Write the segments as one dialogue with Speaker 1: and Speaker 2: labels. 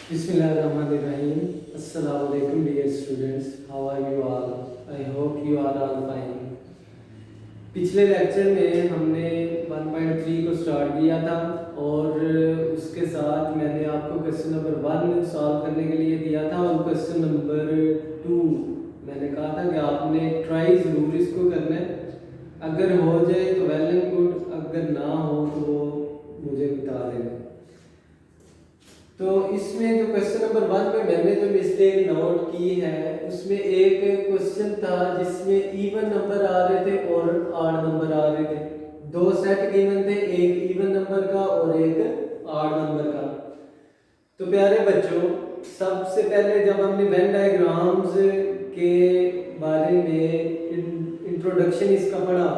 Speaker 1: Bismillahirrahmanirrahim. Assalamu alaikum dear students. How are you all? I hope you are all fine. पिछले lecture में हमने 1.3 को start किया था और उसके साथ मैंने आपको क्वेश्चन नंबर 1 सॉल्व करने के लिए दिया था और क्वेश्चन नंबर 2 मैंने कहा था कि आपने ट्राई ज़रूर इसको करना है। अगर हो जाए तो वेल एंड गुड, अगर ना हो तो मुझे बता देना। तो इसमें जो क्वेश्चन नंबर 1 में मैंने जो मिस्टेक नोट की है उसमें एक क्वेश्चन था जिसमें इवन नंबर आ रहे थे और ऑड नंबर आ रहे थे। दो सेट गिवन थे, एक इवन नंबर का और एक ऑड नंबर का। तो प्यारे बच्चों, सबसे पहले जब हमने वेन डायग्राम्स के बारे में इंट्रोडक्शन इसका पढ़ा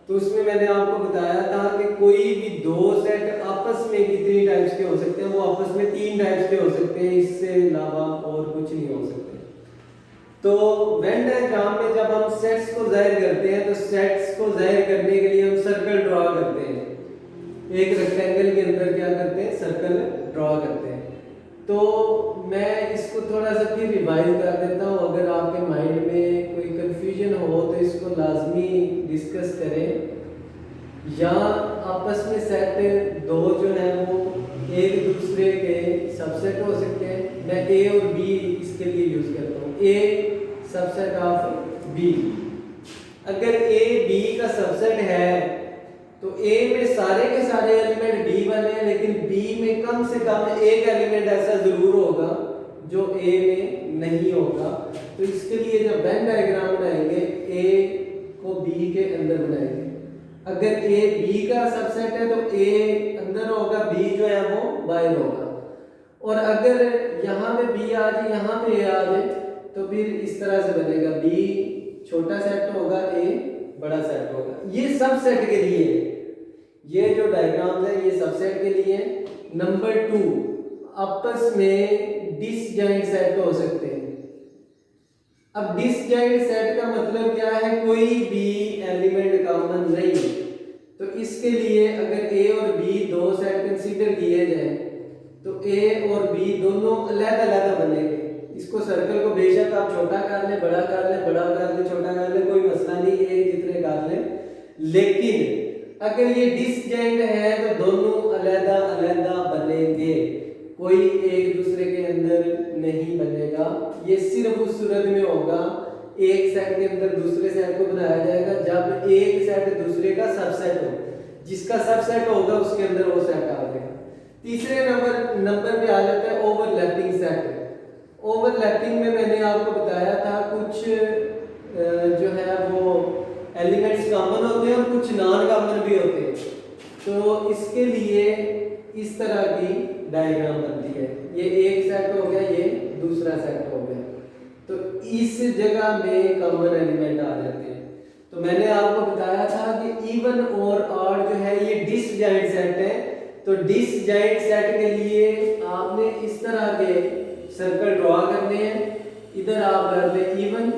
Speaker 1: तो उसमें मैंने आपको बताया था कि कोई भी दो सेट आपस में कितनी टाइप्स के हो सकते हैं, वो आपस में 3 टाइप्स के हो सकते हैं, इससे अलावा और कुछ नहीं हो सकते। तो वेन डायग्राम में जब हम सेट्स को जाहिर करते हैं तो सेट्स को जाहिर करने के लिए हम सर्कल ड्रॉ करते हैं। एक रेक्टेंगल के अंदर क्या करते हैं, सर्कल ड्रॉ करते हैं। तो मैं इसको थोड़ा सा फिर रिवाइज कर देता हूँ। अगर आपके माइंड में कोई कंफ्यूजन हो तो इसको लाजमी डिस्कस करें। या आपस में सेट दो जो है वो एक दूसरे के सबसेट हो सकते हैं। मैं ए और बी इसके लिए यूज करता हूँ। ए सबसेट ऑफ बी। अगर ए बी का सबसेट है तो ए में सारे के सारे एलिमेंट बी वाले हैं, लेकिन बी में कम से कम एक एलिमेंट ऐसा जरूर होगा जो ए में नहीं होगा। तो इसके लिए जब वेन डायग्राम बनाएंगे ए को बी के अंदर बनाएंगे। अगर ए बी का सबसेट है तो ए अंदर होगा, बी जो है वो बाहर होगा। और अगर यहाँ पे बी आ जाए, यहाँ पे ए आ जाए तो फिर इस तरह से बनेगा, बी छोटा सेट होगा, ए बड़ा सेट होगा। ये सब सेट के लिए, ये जो डायग्राम्स है ये सबसेट के लिए। नंबर 2, आपस में डिसजॉइंट सेट हो सकते हैं। अब डिसजॉइंट सेट का मतलब क्या है, कोई भी एलिमेंट कॉमन नहीं है। तो इसके लिए अगर ए और बी दो सेट कंसीडर किए जाए तो ए और बी दोनों अलग-अलग बनेंगे। इसको सर्कल को बेशक आप छोटा कर ले, बड़ा कर ले, बड़ा कर ले, छोटा कर ले, कोई मसला नहीं, एक जितने कर ले। लेकिन अगर ये डिसजॉइंट है तो दोनों अलग-अलग बनेंगे, कोई एक दूसरे के अंदर नहीं बनेगा। ये सिर्फ उस सूरत में होगा एक सेट के अंदर दूसरे सेट को बनाया जाएगा जब एक सेट दूसरे का सबसेट हो। जिसका सबसेट होगा उसके अंदर वो सेट आ जाएगा। तीसरे नंबर पे आ जाता है ओवरलैपिंग सेट। ओवरलैपिंग में मैंने आपको बताया था कुछ जो है वो एलिमेंट्स कॉमन होते हैं और कुछ नॉन कॉमन भी होते हैं। तो इसके लिए इस तरह की डायग्राम बनती है। ये एक सेट हो गया, ये दूसरा सेट हो गया। तो इस जगह में कॉमन एलिमेंट आ जाते हैं। तो मैंने आपको बताया था कि इवन और ऑड जो है ये डिसजॉइंट सेट है। तो डिसजॉइंट सेट के लिए आपने इस तरह के सर्कल ड्रॉ करने हैं। इधर आप कर ले इवन,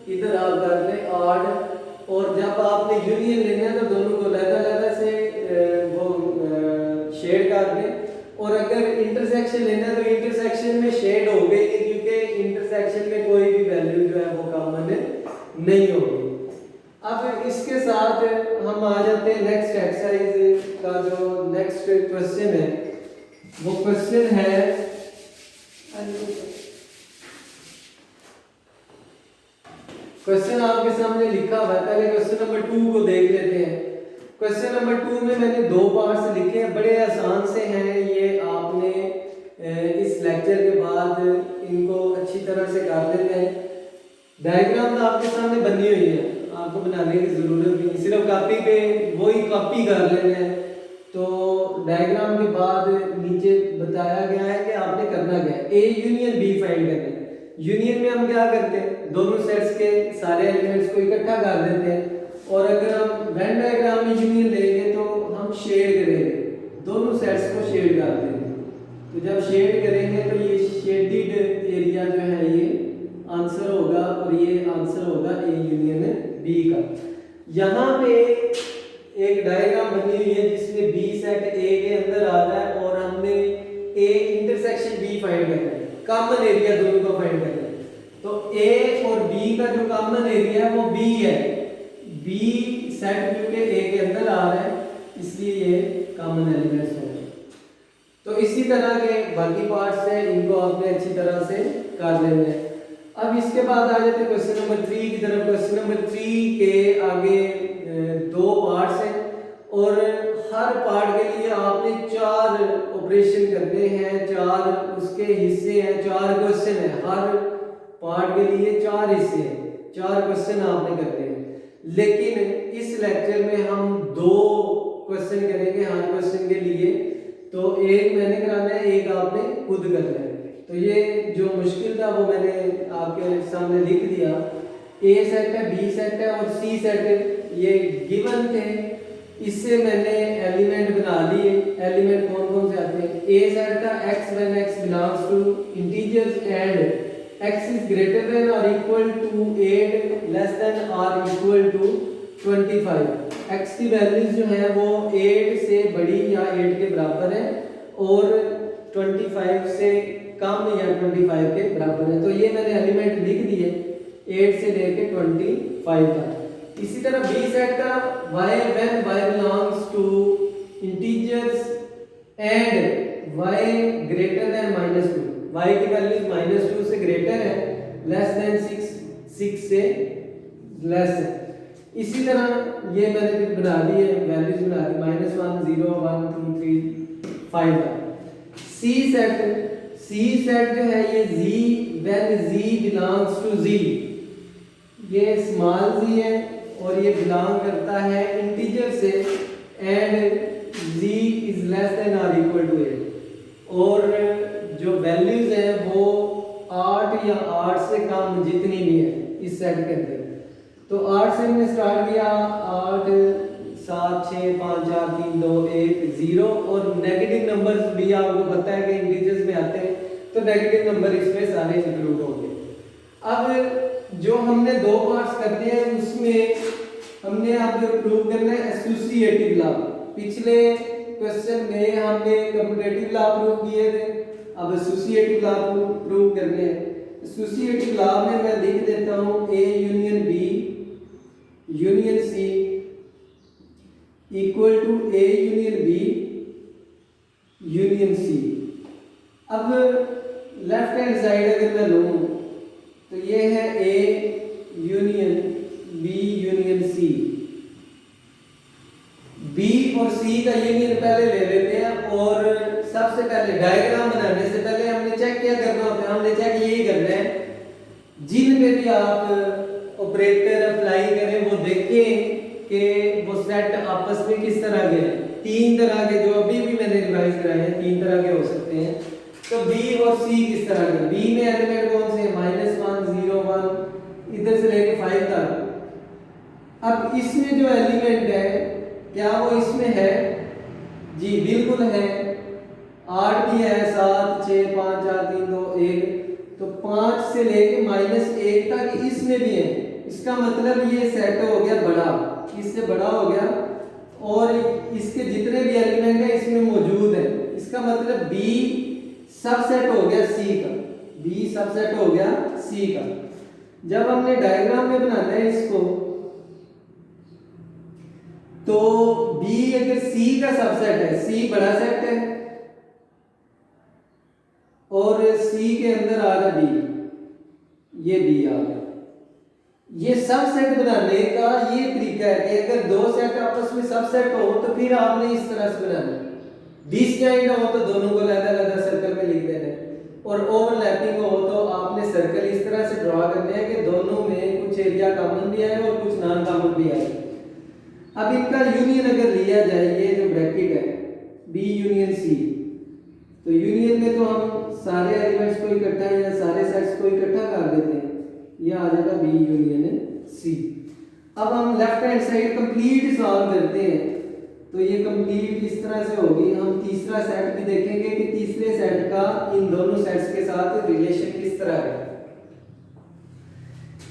Speaker 1: इधर आप कर ले ऑड। और जब आपने यूनियन लेना है तो दोनों को अलग-अलग से वो शेड कर दें। और अगर इंटरसेक्शन लेना है तो इंटरसेक्शन में शेड हो गई, क्योंकि इंटरसेक्शन में कोई भी वैल्यू जो है वो कॉमन नहीं होगी। अब इसके साथ हम आ जाते हैं नेक्स्ट एक्सरसाइज का। जो नेक्स्ट क्वेश्चन है वो क्वेश्चन है क्वेश्चन आपके सामने लिखा हुआ है। पहले क्वेश्चन नंबर 2 को देख लेते हैं। क्वेश्चन नंबर 2 में मैंने 2 पार्ट्स लिखे हैं, बड़े आसान से हैं। ये आपने इस लेक्चर के बाद इनको अच्छी तरह से कर लेते हैं। डायग्राम तो आपके सामने बनी हुई है, आपको बनाने की जरूरत नहीं, सिर्फ कॉपी पे वही कॉपी कर लेना है। तो डायग्राम के बाद नीचे बताया गया है कि आपने करना क्या है, ए यूनियन बी फाइंड करना है। यूनियन में हम क्या करते हैं, दोनों सेट्स के सारे एलिमेंट्स को इकट्ठा कर देते हैं। और अगर हम वेन डायग्राम में यूनियन लेंगे तो हम शेड करेंगे, दोनों सेट्स को शेड कर देंगे। तो जब शेड करेंगे तो ये शेडेड एरिया जो है ये आंसर होगा और ये आंसर होगा ए यूनियन बी का। यहाँ पे एक डायग्राम बनी हुई है जिसमें बी सेट ए के अंदर आ रहा है और हमने ए इंटरसेक्शन बी फाइंड करना है, कॉमन एरिया दोनों का फाइंड करना है। तो ए और बी का जो कॉमन एरिया है वो बी है, बी सेट क्योंकि ए के अंदर आ रहा है इसलिए ये कॉमन एलिमेंट्स होंगे। तो इसी तरह के बाकी पार्ट्स हैं, इनको आपने अच्छी तरह से कर लेना है। अब इसके बाद आ जाते हैं क्वेश्चन नंबर 3 की तरफ। क्वेश्चन नंबर 3 के आगे दो पार्ट्स हैं और हर पार्ट के लिए आपने 4 ऑपरेशन करने हैं, 4 उसके हिस्से हैं, 4 क्वेश्चन है, हर पार्ट के लिए 4 हिस्से हैं, 4 क्वेश्चन आपने करने हैं। लेकिन इस लेक्चर में हम 2 क्वेश्चन करेंगे हर क्वेश्चन के लिए, तो एक मैंने कराना है, एक आपने खुद करना है। तो ये जो मुश्किल था वो मैंने आपके सामने लिख दिया। ए सेट है, बी सेट है और सी सेट है, ये गिवन थे, इससे मैंने एलिमेंट बना लिए। एलिमेंट कौन कौन से आते हैं? ए सेट था x when x belongs to integers and x is greater than or equal to 8 less than or equal to 25। x की वैल्यूज जो है वो 8 से बड़ी या 8 के बराबर है और 25 से कम या 25 के बराबर है। तो ये मैंने एलिमेंट लिख दिए 8 से लेके 25 तक। इसी तरह बी सेट का y when y belongs to integers and y greater than -2, y की वैल्यूज -2 से ग्रेटर है, लेस देन 6 से लेस है। इसी तरह ये मैंने फिर बना दी है, वैल्यूज बना दी -1 0 1 2 3 5 तक। सी सेट जो है ये z when z belongs to z, ये स्मॉल z है और ये बिलोंग करता है इंटीजर से and z is less than और इक्वल टू 8 और जो वैल्यूज है वो 8 या 8 से कम जितनी भी है इस सेट के अंदर। तो 8 से हमने स्टार्ट किया, 8 7 6 5 4 3 2 1 0 और नेगेटिव नंबर्स भी आपको पता है कि इंटीजर्स में आते हैं, तो नेगेटिव नंबर इसमें सारे इंक्लूड होंगे। अब जो हमने 2 पार्ट्स करते हैं उसमें हमने अब प्रूव करना है एसोसिएटिव लॉ। पिछले क्वेश्चन में हमने कम्यूटेटिव लॉ प्रूव किए थे, अब एसोसिएटिव लॉ प्रूव करने हैं। एसोसिएटिव लॉ में मैं लिख देता हूं A union B union C equal to A union B union C। अब लेफ्ट हैंड साइड अगर मैं लूं तो ये है A union B union C। B और C का यूनियन पहले ले लेते हैं और सबसे पहले डायग्राम बनाने से पहले हमने चेक क्या करना होता है? हमने चेक यही करना है जिन पे भी आप ऑपरेटर अप्लाई करें वो देखें कि वो सेट आपस में किस तरह के हैं। 3 तरह के जो अभी भी मैंने रिवाइज कराए हैं 3 तरह के हो सकते हैं। तो B और C किस तरह के? B में एलिमेंट कौन से हैं? -1 0 1 इधर से लेके 5 तक। अब इसमें जो एलिमेंट है क्या वो इसमें है? जी बिल्कुल है, 8 भी है, 7 6 5 4 3 2 1, तो 5 से लेके -1 तक इसमें भी है। इसका मतलब ये सेट हो गया बड़ा, इससे बड़ा हो गया और इसके जितने भी एलिमेंट है इसमें मौजूद है। इसका मतलब B सबसेट हो गया C का, B सबसेट हो गया C का। जब हमने डायग्राम में बनाना है इसको तो B अगर C का सबसेट है, C बड़ा सेट है और C के अंदर आ रहा B, ये B आ गया। ये सबसेट बनाने का ये तरीका है कि अगर 2 सेट आपस में सबसेट हो तो फिर आपने इस तरह से बनाना है। डिसजॉइंट हो तो दोनों को अलग-अलग सर्कल में लिख देना है और ओवरलैपिंग हो तो आपने सर्कल इस तरह से ड्रॉ करने हैं कि दोनों में कुछ एरिया कॉमन भी है और कुछ नॉन कॉमन भी है। अब इनका यूनियन अगर लिया जाए, ये जो ब्रैकेट है B यूनियन C, तो यूनियन में तो हम सारे एलिमेंट्स को इकट्ठा या सारे सेट्स को इकट्ठा कर देते हैं, ये आ जाएगा B यूनियन C। अब हम left hand side complete solve करते हैं तो ये कंप्लीट इस तरह से होगी। हम तीसरा सेट भी देखेंगे कि तीसरे सेट का इन दोनों सेट्स के साथ रिलेशन किस तरह है।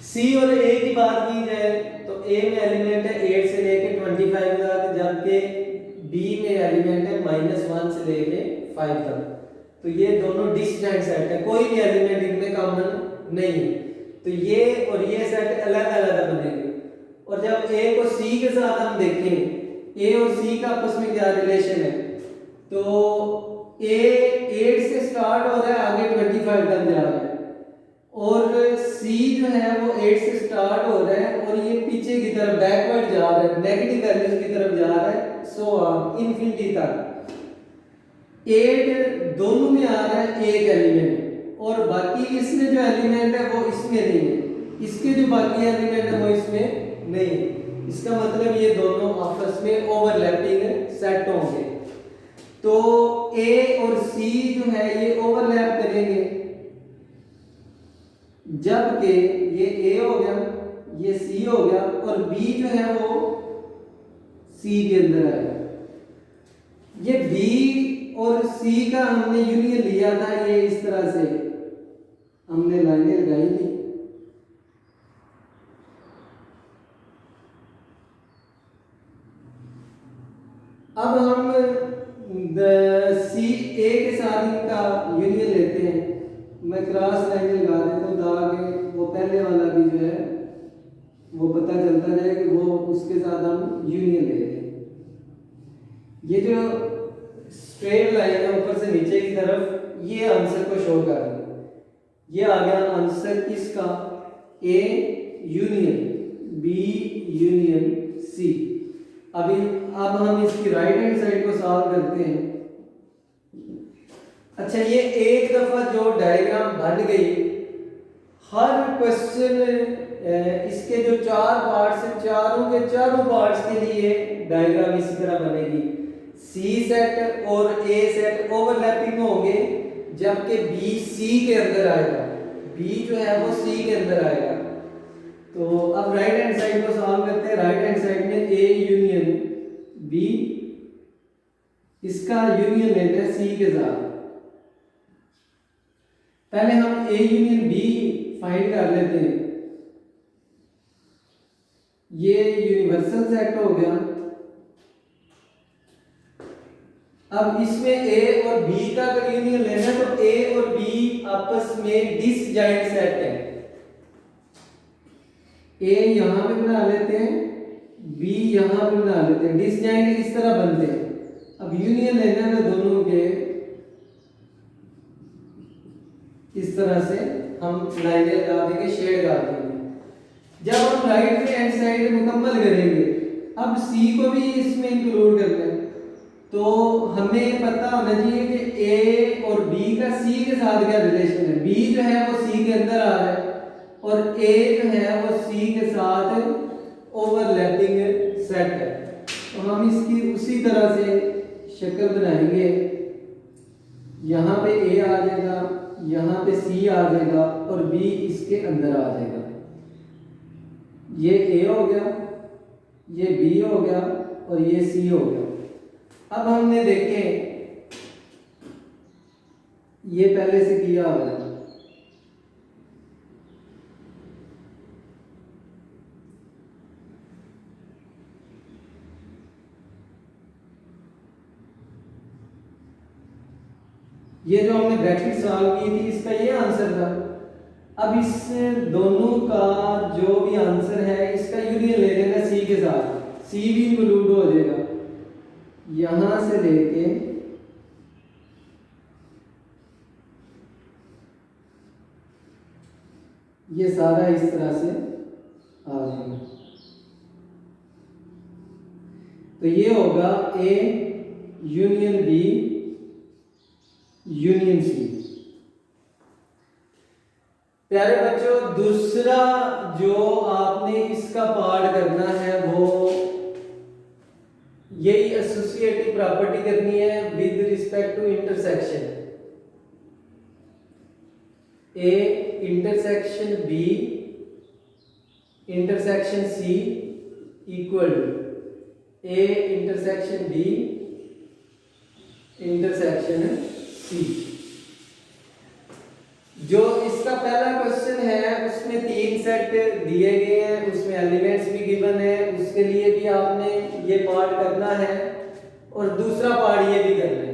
Speaker 1: C और A की बात की जाए तो A में एलिमेंट है 8 से लेके 25 तक, जबकि B में एलिमेंट है -1 से लेके 5 तक। तो ये दोनों डिसजॉइंट सेट है, कोई भी एलिमेंट इनमें कॉमन नहीं है। तो ये और ये सेट अलग अलग बनेंगे। और जब ए को सी के साथ हम देखें, ए और सी का आपस में क्या रिलेशन है, तो ए 8 से स्टार्ट हो रहा है, आगे 25 तक जा रहा है, और सी जो है वो 8 से स्टार्ट हो रहा है और ये पीछे की तरफ बैकवर्ड जा रहा है, नेगेटिव वैल्यूज की तरफ जा रहा है, सो ऑन इनफिनिटी तक। 8 दोनों में आ रहा है एक एलिमेंट, और बाकी इसमें जो एलिमेंट है वो इसमें नहीं है, इसके जो बाकी एलिमेंट है वो इसमें नहीं है। इसका मतलब ये दोनों आपस में ओवरलैपिंग सेट होंगे। तो ए और सी जो है ये ओवरलैप करेंगे, जबकि ये ए हो गया, ये सी हो गया, और बी जो है वो सी के अंदर आएगा। ये बी और सी का हमने यूनियन लिया था, ये इस तरह से हमने लाइनें लगाई थी। अब हम सी ए के साथ इनका यूनियन लेते हैं। मैं क्रॉस लाइन लगा देता हूँ ताकि वो पहले वाला भी जो है वो पता चलता जाए कि वो उसके साथ हम यूनियन ले रहे हैं। ये जो स्ट्रेट लाइन है ऊपर से नीचे की तरफ, ये आंसर को शो कर रही है। ये आ गया आंसर किसका, A union B union C. अब हम इसकी राइट हैंड साइड को सॉल्व करते हैं। अच्छा, ये एक दफा जो डायग्राम बन गई, हर क्वेश्चन इसके जो 4 पार्ट्स हैं, चारों के चारों पार्ट्स के लिए डायग्राम इसी तरह बनेगी। सी सेट और ए सेट ओवरलैपिंग होंगे, जबकि बी सी के अंदर आएगा, बी जो है वो सी के अंदर आएगा। तो अब राइट हैंड साइड को सॉल्व करते हैं। राइट हैंड साइड में ए यूनियन बी, इसका यूनियन लेते हैं सी के साथ। पहले हम ए यूनियन बी फाइंड कर लेते हैं। ये यूनिवर्सल सेट हो गया। अब इसमें ए और बी का अगर यूनियन लेना है तो ए और बी आपस में डिसजॉइंट सेट है। ए यहां पे बना लेते हैं, बी यहां पे बना लेते हैं, डिसजॉइंट इस तरह बनते हैं। अब यूनियन लेना है दोनों के, इस तरह से हम लाइनें लगा देंगे, शेड लगा देंगे। जब हम राइट हैंड साइड मुकम्मल करेंगे, अब सी को भी इसमें इंक्लूड करते हैं, तो हमें पता होना चाहिए कि ए और बी का सी के साथ क्या रिलेशन है। बी जो है वो सी के अंदर आ रहा है और ए जो है वो सी के साथ ओवरलैपिंग सेट है। तो हम इसकी उसी तरह से शक्ल बनाएंगे। यहाँ पे ए आ जाएगा, यहाँ पे सी आ जाएगा और बी इसके अंदर आ जाएगा। ये ए हो गया, ये बी हो गया और ये सी हो गया। अब हमने देखे, ये पहले से किया हुआ है। ये जो हमने ब्रैकेट सॉल्व की थी, इसका ये आंसर था। अब इस दोनों का जो भी आंसर है, इसका यूनियन ले लेना सी के साथ, सी भी इंक्लूड हो जाएगा। यहां से लेके ये सारा इस तरह से आ जाएगा। तो ये होगा A union B union C. प्यारे बच्चों, दूसरा जो आपने इसका पार्ट करना है वो यही एसोसिएटिव प्रॉपर्टी करनी है with respect to intersection. A intersection B intersection C equal to A intersection B intersection C. जो इसका पहला क्वेश्चन है उसमें 3 सेट दिए गए हैं, उसमें एलिमेंट्स भी गिवन है, उसके लिए भी आपने ये पार्ट करना है और दूसरा पार्ट ये भी करना है।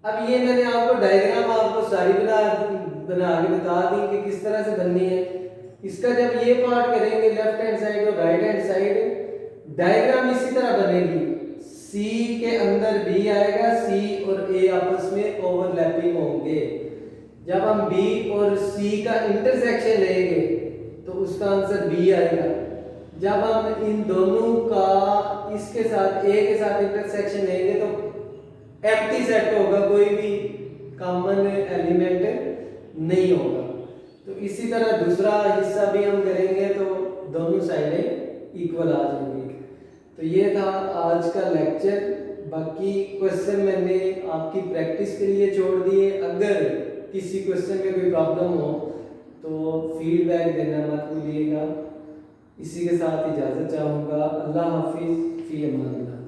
Speaker 1: अब ये मैंने आपको डायग्राम आपको सारी बना के बता दी कि किस तरह से बननी है। इसका जब ये पार्ट करेंगे लेफ्ट हैंड साइड और राइट हैंड साइड, डायग्राम इसी तरह बनेगी। सी के अंदर बी आएगा, सी और ए आपस में ओवरलैपिंग होंगे। जब हम बी और सी का इंटरसेक्शन लेंगे तो उसका आंसर बी आएगा। जब हम इन दोनों का इसके साथ ए के साथ इंटरसेक्शन लेंगे तो एम्प्टी सेट होगा, कोई भी कॉमन एलिमेंट नहीं होगा। तो इसी तरह दूसरा हिस्सा भी हम करेंगे तो दोनों साइडें इक्वल आ जाएंगी। तो ये था आज का लेक्चर। बाकी क्वेश्चन मैंने आपकी प्रैक्टिस के लिए छोड़ दिए। अगर किसी क्वेश्चन में कोई प्रॉब्लम हो तो फीडबैक देना मत भूलिएगा। इसी के साथ इजाज़त चाहूँगा। अल्लाह हाफिज़, फ़ी अमान अल्लाह।